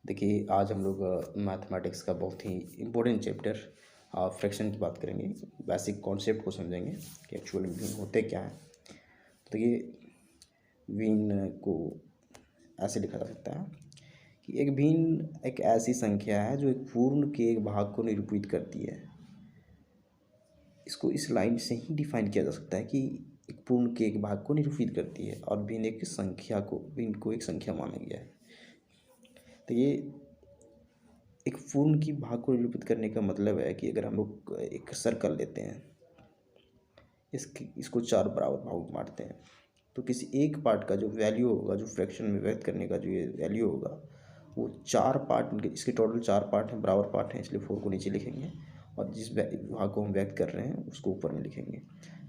देखिए, आज हम लोग मैथमेटिक्स का बहुत ही इम्पोर्टेंट चैप्टर फ्रैक्शन की बात करेंगे। बेसिक कॉन्सेप्ट को समझेंगे कि एक्चुअल में भिन्न होते क्या हैं। तो देखिए, भिन्न को ऐसे लिखा जा सकता है कि एक भिन्न एक ऐसी संख्या है जो एक पूर्ण के एक भाग को निरूपित करती है। इसको इस लाइन से ही डिफाइन किया जा सकता है कि एक पूर्ण के एक भाग को निरूपित करती है और भिन्न एक संख्या को एक संख्या माना गया है। तो ये एक पूर्ण की भाग को निरूपित करने का मतलब है कि अगर हम लोग एक सर्कल लेते हैं, इसको चार बराबर भागों में बांटते हैं, तो किसी एक पार्ट का जो वैल्यू होगा, जो फ्रैक्शन में व्यक्त करने का जो ये वैल्यू होगा, वो चार पार्ट, इसके टोटल चार पार्ट हैं, बराबर पार्ट हैं, इसलिए 4 को नीचे लिखेंगे और जिस भाग को हम व्यक्त कर रहे हैं उसको ऊपर में लिखेंगे,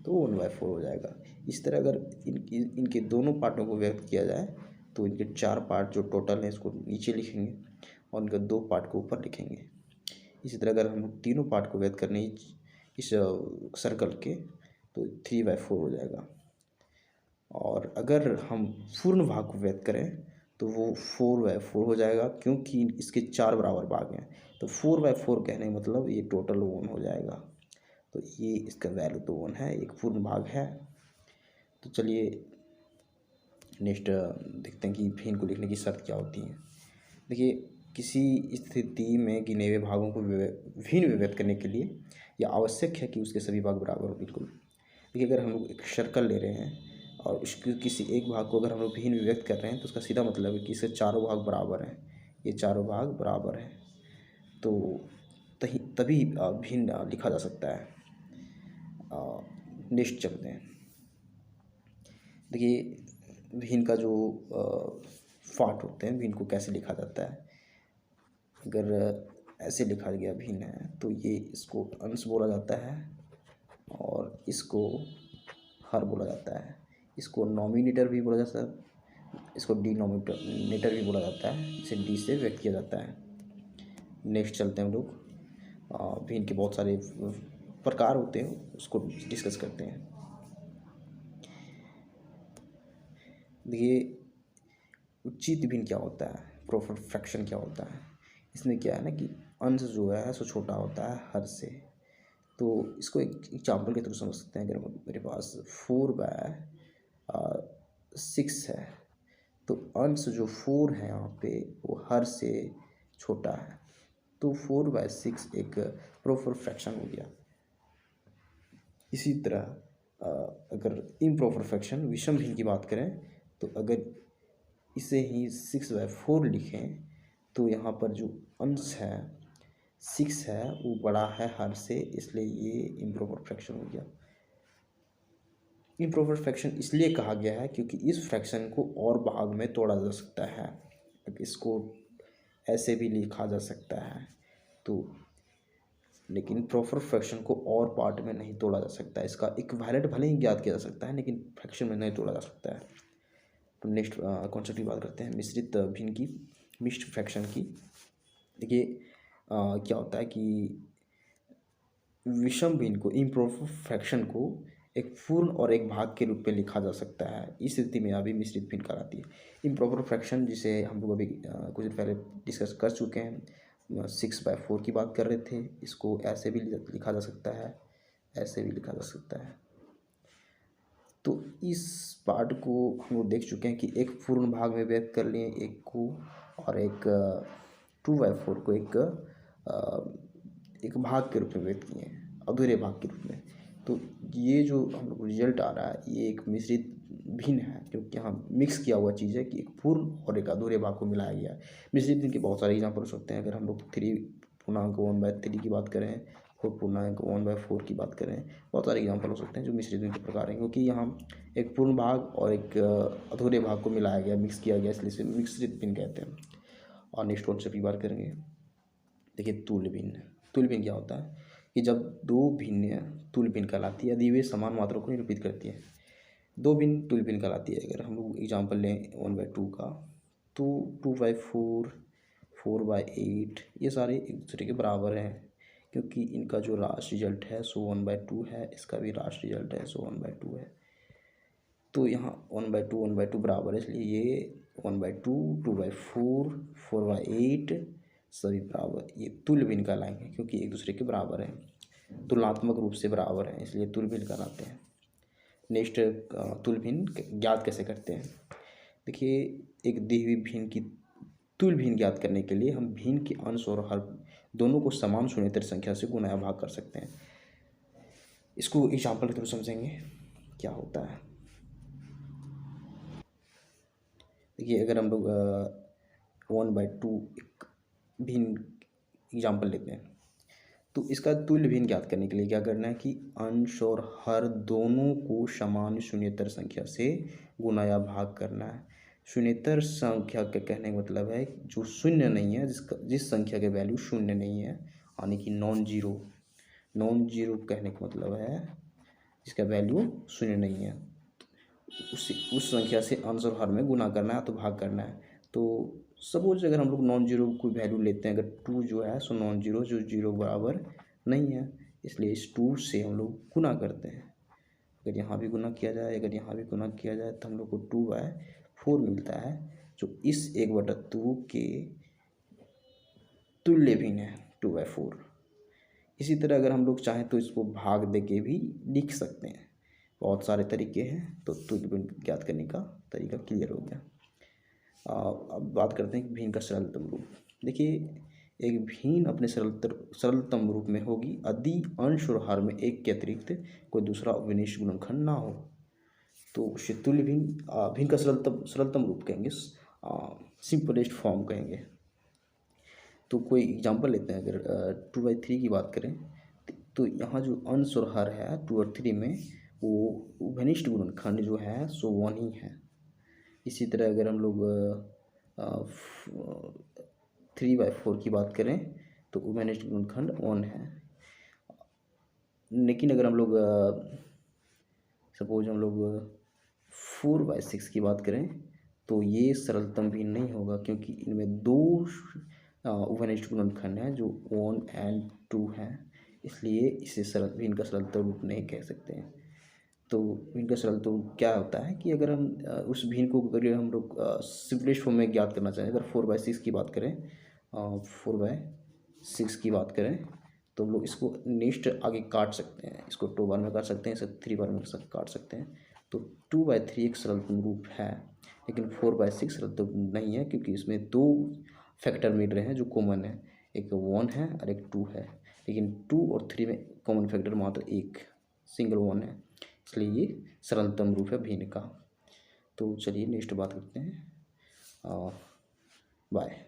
तो 1/4 हो जाएगा। इस तरह अगर इनके दोनों पार्टों को व्यक्त किया जाए तो इनके चार पार्ट जो टोटल हैं इसको नीचे लिखेंगे और इनका दो पार्ट को ऊपर लिखेंगे। इसी तरह अगर हम तीनों पार्ट को व्यक्त करने इस सर्कल के, तो 3/4 हो जाएगा। और अगर हम पूर्ण भाग को व्यक्त करें तो वो 4/4 हो जाएगा, क्योंकि इसके चार बराबर भाग हैं। तो 4/4 कहने का मतलब ये टोटल 1 हो जाएगा। तो ये इसका वैल्यू तो 1 है, एक पूर्ण भाग है। तो चलिए नेक्स्ट देखते हैं कि भिन्न को लिखने की शर्त क्या होती है। देखिए, किसी स्थिति में गिने हुए भागों को भिन्न में व्यक्त करने के लिए यह आवश्यक है कि उसके सभी भाग बराबर हो। बिल्कुल, देखिए, अगर हम लोग एक सर्कल ले रहे हैं और उसके किसी एक भाग को अगर हम लोग भिन्न में व्यक्त कर रहे हैं तो उसका सीधा मतलब है कि इसके चारों भाग बराबर हैं, ये चारों भाग बराबर हैं, तो तभी भिन्न लिखा जा सकता है। नेक्स्ट चलते हैं। देखिए, भिन्न का जो पार्ट होते हैं, भिन्न को कैसे लिखा जाता है। अगर ऐसे लिखा गया भिन्न है तो ये इसको अंश बोला जाता है और इसको हर बोला जाता है। इसको नॉमिनेटर भी बोला जाता है, इसको डिनोमिनेटर भी बोला जाता है, इसे डी से व्यक्त किया जाता है। नेक्स्ट चलते हैं हम लोग। भिन्न के बहुत सारे प्रकार होते हैं, उसको डिस्कस करते हैं। देखिए, उचित भिन्न क्या होता है, प्रॉपर फ्रैक्शन क्या होता है। इसमें क्या है ना कि अंश जो है सो छोटा होता है हर से। तो इसको एक एग्जाम्पल के थ्रू समझ सकते हैं। अगर मेरे पास 4/6 है, तो अंश जो 4 है यहाँ पे वो हर से छोटा है, तो 4/6 एक प्रॉपर फ्रैक्शन हो गया। इसी तरह अगर इम्प्रॉपर फ्रैक्शन विषम भिन्न की बात करें, तो अगर इसे ही 6/4 लिखें तो यहाँ पर जो अंश है 6 है वो बड़ा है हर से, इसलिए ये इम्प्रॉपर फ्रैक्शन हो गया। इम्प्रॉपर फ्रैक्शन इसलिए कहा गया है क्योंकि इस फ्रैक्शन को और भाग में तोड़ा जा सकता है। इसको ऐसे भी लिखा जा सकता है, तो लेकिन प्रॉपर फ्रैक्शन को और पार्ट में नहीं तोड़ा जा सकता है। इसका इक्विवेलेंट भले ही ज्ञात किया जा सकता है, लेकिन फ्रैक्शन में नहीं तोड़ा जा सकता है। तो नेक्स्ट कॉन्सेप्ट की बात करते हैं, मिश्रित भिन्न की, मिक्स्ड फ्रैक्शन की। देखिए, क्या होता है कि विषम भिन्न को, इम्प्रॉपर फ्रैक्शन को एक पूर्ण और एक भाग के रूप में लिखा जा सकता है। इस स्थिति में अभी मिश्रित भिन्न कहलाती है। इम्प्रॉपर फ्रैक्शन जिसे हम लोग अभी कुछ दिन पहले डिस्कस कर चुके हैं, 6/4 की बात कर रहे थे, इसको ऐसे भी लिखा जा सकता है, ऐसे भी लिखा जा सकता है। तो इस पार्ट को हम लोग देख चुके हैं कि एक पूर्ण भाग में व्यक्त कर लिए एक को, और एक 2/4 को एक भाग के रूप में व्यक्त किए हैं, अधूरे भाग के रूप में। तो ये जो हम लोग रिजल्ट आ रहा है ये एक मिश्रित भिन्न है, क्योंकि यहाँ मिक्स किया हुआ चीज़ है कि एक पूर्ण और एक अधूरे भाग को मिलाया गया है। मिश्रित भिन्न के बहुत सारे एग्जाम्पल हो सकते हैं। अगर हम लोग 3.1/3 की बात करें, 4.1/4 की बात करें, बहुत सारे एग्जाम्पल हो सकते हैं जो मिश्रित भिन्न के प्रकार हैं, क्योंकि यहाँ एक पूर्ण भाग और एक अधूरे भाग को मिलाया गया, मिक्स किया गया, इसलिए इसे मिश्रित भिन्न कहते हैं। और नेक्स्ट कॉन्सेप्ट की बात करेंगे। देखिए, तुल्य भिन्न। तुल्य भिन्न क्या होता है कि जब दो भिन्न तुल्य भिन्न कहलाती है यदि वे समान मात्रा को निरूपित करती है। दो भिन्न तुल्य भिन्न कहलाती है। अगर हम लोग एग्जाम्पल लें 1/2 का, तो 2/4, 4/8 ये सारे एक दूसरे के बराबर हैं, क्योंकि इनका जो लास्ट रिजल्ट है सो 1/2 है, इसका भी लास्ट रिजल्ट है सो 1/2 है। तो यहाँ 1/2 1/2 बराबर है, इसलिए ये 1/2, 2/4, 4/8 सभी बराबर, ये तुल्य भिन्न कहलाएंगे क्योंकि एक दूसरे के बराबर है, तुलनात्मक रूप से बराबर है, इसलिए तुल्य भिन्न कहलाते हैं। नेक्स्ट, तुल्य भिन्न ज्ञात कैसे करते हैं। देखिए, एक दी हुई भिन्न की तुल्य भिन्न ज्ञात करने के लिए हम भिन्न के अंश और हर दोनों को समान शून्येतर संख्या से गुणा या भाग कर सकते हैं। इसको एग्जाम्पल के थ्रू समझेंगे क्या होता है। देखिए, अगर हम लोग 1/2 एक भिन्न एग्जाम्पल लेते हैं, तो इसका तुल्य भिन्न ज्ञात करने के लिए क्या करना है कि अंश और हर दोनों को समान शून्येतर संख्या से गुणा या भाग करना है। शून्येतर संख्या का कहने का मतलब है जो शून्य नहीं है, जिस संख्या के वैल्यू शून्य नहीं है, यानी कि नॉन जीरो कहने का मतलब है जिसका वैल्यू शून्य नहीं है, उस संख्या से अंश और हर में गुणा करना है तो भाग करना है। तो सपोज अगर हम लोग नॉन जीरो कोई वैल्यू लेते हैं, अगर 2 जो है सो नॉन जीरो, जो जीरो बराबर नहीं है, इसलिए इस 2 से हम लोग गुना करते हैं। अगर यहाँ भी गुना किया जाए, अगर यहाँ भी गुना किया जाए तो हम लोग को 2/4 मिलता है, जो इस 1/2 के तुल्य भिन्न है 2/4। इसी तरह अगर हम लोग चाहें तो इसको भाग दे के भी लिख सकते हैं। बहुत सारे तरीके हैं, तो तुल्य भिन्न ज्ञात करने का तरीका क्लियर हो गया। अब बात करते हैं भिन्न का सरलतम रूप। देखिए, एक भिन्न अपने सरलतम रूप में होगी यदि अंश और हर में एक के अतिरिक्त कोई दूसरा अविनाशी गुणनखंड ना हो, तो उसे तुल्य भिन्न का सरलतम रूप कहेंगे, सिंपलेस्ट फॉर्म कहेंगे। तो कोई एग्जांपल लेते हैं, अगर 2/3 की बात करें तो यहाँ जो अंश और हर है 2 और 3 में, वो घनिष्ठ गुणनखंड जो है सो 1 ही है। इसी तरह अगर हम लोग 3/4 की बात करें तो घनिष्ठ गुणनखंड 1 है। लेकिन अगर हम लोग सपोज हम लोग 4/6 की बात करें तो ये सरलतम भी नहीं होगा, क्योंकि इनमें 2 घनिष्ठ गुणनखंड हैं जो 1 और 2 हैं, इसलिए इसे भी इनका सरलतम रूप नहीं कह सकते हैं। तो इनका सरलतम क्या होता है कि अगर हम उस भिन्न को अगर हम लोग सिंपलेस्ट फॉर्म में ज्ञात करना चाहें, अगर 4/6 की बात करें, 4/6 की बात करें तो हम लोग इसको नेक्स्ट आगे काट सकते हैं, इसको 2 बार में काट सकते हैं, इसे 3 बार में काट सकते हैं। तो 2/3 एक सरलतम रूप है, लेकिन 4/6 सरलतम नहीं है, क्योंकि इसमें 2 फैक्टर मिल रहे हैं जो कॉमन है, एक 1 है और एक 2 है, लेकिन 2 और 3 में कॉमन फैक्टर मात्र एक सिंगल 1 है, इसलिए ये सरलतम रूप है भिन्न का। तो चलिए नेक्स्ट बात करते हैं। बाय।